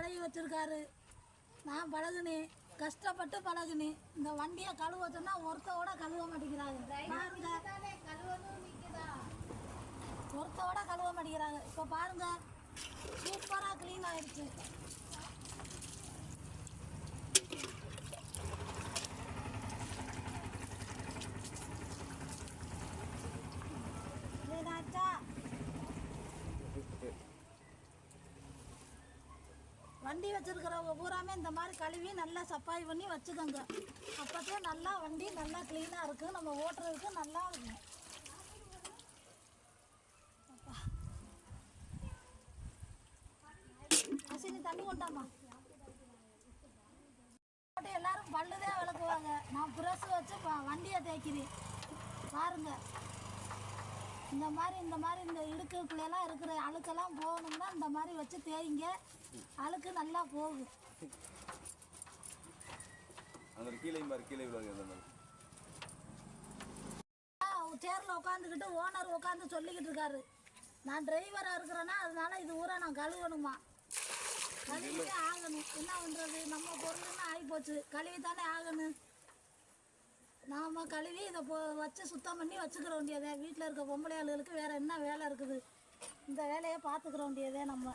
பழகி வச்சுருக்காரு. நான் பழகுனேன், கஷ்டப்பட்டு பழகுனேன். இந்த வண்டியை கழுவ சொன்னால் ஒருத்தோட கழுவ மாட்டேங்கிறாங்க. ஒருத்தோட கழுவ மாட்டேங்கிறாங்க. இப்போ பாருங்க, சூப்பராக க்ளீன் ஆயிடுச்சு. வண்டி வச்சுருக்கிறவங்க பூராமே இந்த மாதிரி கழுவி நல்லா சப்பாய் பண்ணி வச்சுக்கோங்க. அப்போதே நல்லா வண்டி நல்லா க்ளீனாக இருக்குது, நம்ம ஓட்டுறதுக்கு நல்லா இருக்கும். அசினி தண்ணி கொண்டாமா. எல்லாரும் பல்லுதான் விளக்குவாங்க, நான் ப்ரஷ் வச்சு வண்டியை தேய்க்கிறேன். பாருங்க, இந்த மாதிரி இந்த இடுக்குள்ளெல்லாம் இருக்கிற அழுக்கெல்லாம் போகணும்னா இந்த மாதிரி வச்சு தேய்ங்க, அழுக்கு நல்லா போகும். சேர்ல உட்காந்துக்கிட்டு ஓனர் உட்காந்து சொல்லிக்கிட்டு இருக்காரு, நான் டிரைவராக இருக்கிறேன்னா அதனால இது ஊரா நான் கழுவணுமா, கழுவிட்டே ஆகணும். என்ன பண்ணுறது, நம்ம பொருள்னா ஆகிப்போச்சு, கழுவித்தானே ஆகணும். நாம் கழுவி இதை வச்சு சுத்தம் பண்ணி வச்சுக்கிற வேண்டியதே. வீட்டில் இருக்க பொம்பளை ஆளுகளுக்கு வேறு என்ன வேலை இருக்குது, இந்த வேலையை பார்த்துக்கிற வேண்டியதே நம்ம.